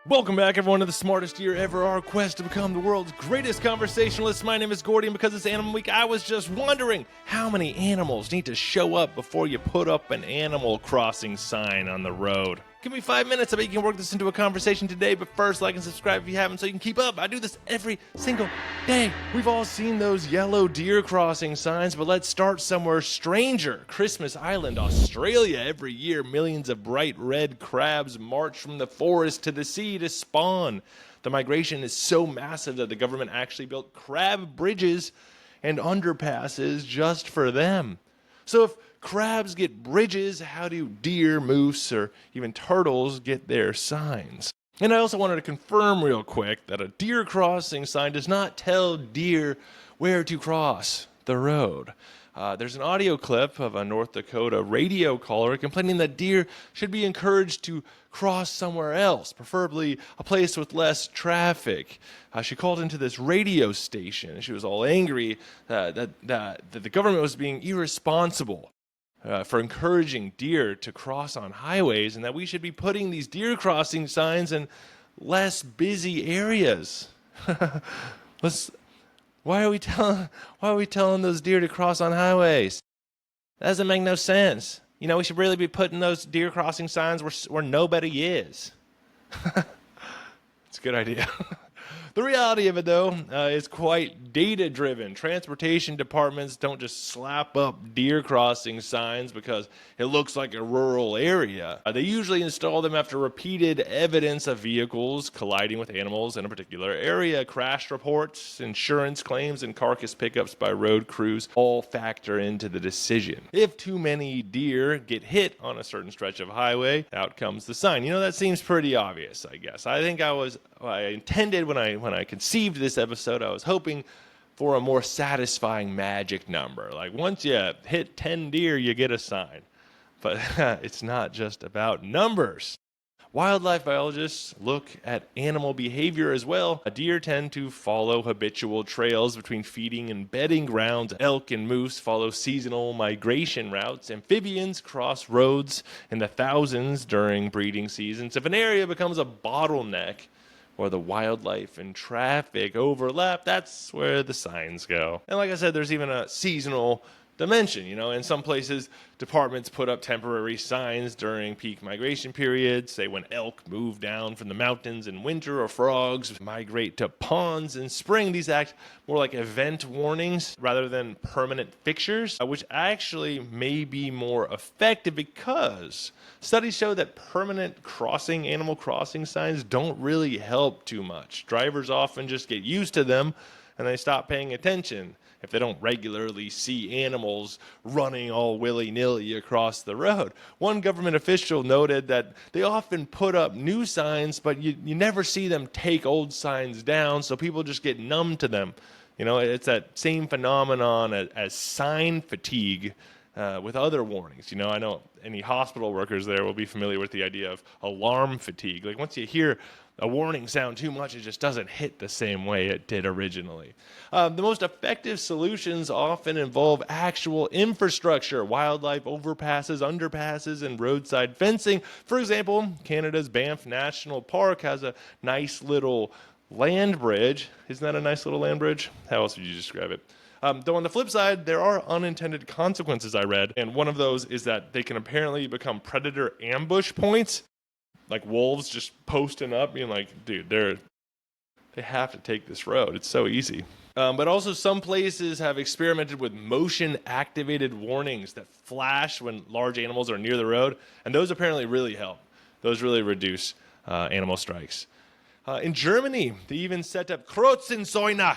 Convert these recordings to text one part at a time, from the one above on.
Welcome back, everyone, to the smartest year ever, our quest to become the world's greatest conversationalist. My name is Gordy, and because it's Animal Week, I was just wondering how many animals need to show up before you put up an Animal Crossing sign on the road. Give me 5 minutes, I bet you can work this into a conversation today, but first, like and subscribe if you haven't so you can keep up. I do this every single day. We've all seen those yellow deer crossing signs, but let's start somewhere stranger. Christmas Island, Australia. Every year, millions of bright red crabs march from the forest to the sea to spawn. The migration is so massive that the government actually built crab bridges and underpasses just for them. So if crabs get bridges, how do deer, moose, or even turtles get their signs? And I also wanted to confirm real quick that a deer crossing sign does not tell deer where to cross the road. There's an audio clip of a North Dakota radio caller complaining that deer should be encouraged to cross somewhere else, preferably a place with less traffic. She called into this radio station, and she was all angry that the government was being irresponsible for encouraging deer to cross on highways, and that we should be putting these deer crossing signs in less busy areas. Why are we telling those deer to cross on highways? That doesn't make no sense. You know, we should really be putting those deer crossing signs where nobody is. It's a good idea. The reality of it, though, is quite data-driven. Transportation departments don't just slap up deer crossing signs because it looks like a rural area. They usually install them after repeated evidence of vehicles colliding with animals in a particular area. Crash reports, insurance claims, and carcass pickups by road crews all factor into the decision. If too many deer get hit on a certain stretch of highway, out comes the sign. You know, that seems pretty obvious, I guess. I think I intended when I conceived this episode, I was hoping for a more satisfying magic number. Like once you hit 10 deer, you get a sign. But it's not just about numbers. Wildlife biologists look at animal behavior as well. Deer tend to follow habitual trails between feeding and bedding grounds. Elk and moose follow seasonal migration routes. Amphibians cross roads in the thousands during breeding seasons. If an area becomes a bottleneck, or the wildlife and traffic overlap, that's where the signs go. And like I said, there's even a seasonal dimension. You know, in some places, departments put up temporary signs during peak migration periods, say when elk move down from the mountains in winter or frogs migrate to ponds in spring. These act more like event warnings rather than permanent fixtures, which actually may be more effective because studies show that permanent animal crossing signs don't really help too much. Drivers often just get used to them and they stop paying attention if they don't regularly see animals running all willy-nilly across the road. One government official noted that they often put up new signs, but you never see them take old signs down, so people just get numb to them. You know, it's that same phenomenon as sign fatigue with other warnings. You know, I know any hospital workers there will be familiar with the idea of alarm fatigue. Like once you hear a warning sound too much, it just doesn't hit the same way it did originally. The most effective solutions often involve actual infrastructure, wildlife overpasses, underpasses, and roadside fencing. For example, Canada's Banff National Park has a nice little land bridge. Isn't that a nice little land bridge? How else would you describe it? Though on the flip side, there are unintended consequences I read, and one of those is that they can apparently become predator ambush points. Like wolves just posting up, being like, dude, they have to take this road. It's so easy. But also some places have experimented with motion-activated warnings that flash when large animals are near the road, and those apparently really help. Those really reduce animal strikes. In Germany, they even set up Kreuzzäune,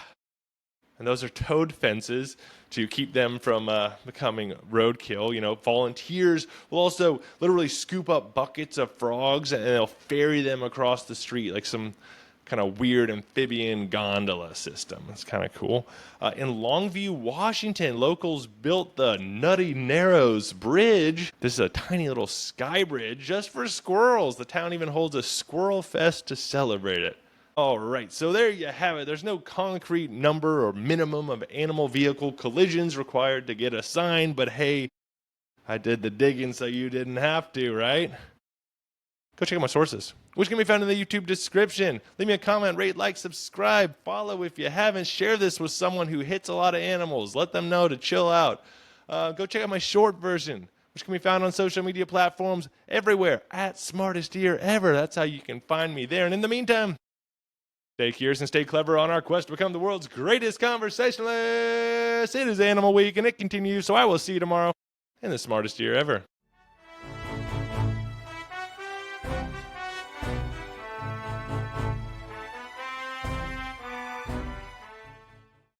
and those are towed fences to keep them from becoming roadkill. You know, volunteers will also literally scoop up buckets of frogs and they'll ferry them across the street like some kind of weird amphibian gondola system. It's kind of cool. In Longview, Washington, locals built the Nutty Narrows Bridge. This is a tiny little sky bridge just for squirrels. The town even holds a squirrel fest to celebrate it. All right, so there you have it. There's no concrete number or minimum of animal vehicle collisions required to get a sign, but hey, I did the digging so you didn't have to, right? Go check out my sources, which can be found in the YouTube description. Leave me a comment, rate, like, subscribe, follow if you haven't. Share this with someone who hits a lot of animals. Let them know to chill out. Go check out my short version, which can be found on social media platforms everywhere at Smartest Ear Ever. That's how you can find me there. And in the meantime, stay curious and stay clever on our quest to become the world's greatest conversationalist. It is Animal Week, and it continues, so I will see you tomorrow in the Smartest Ear Ever.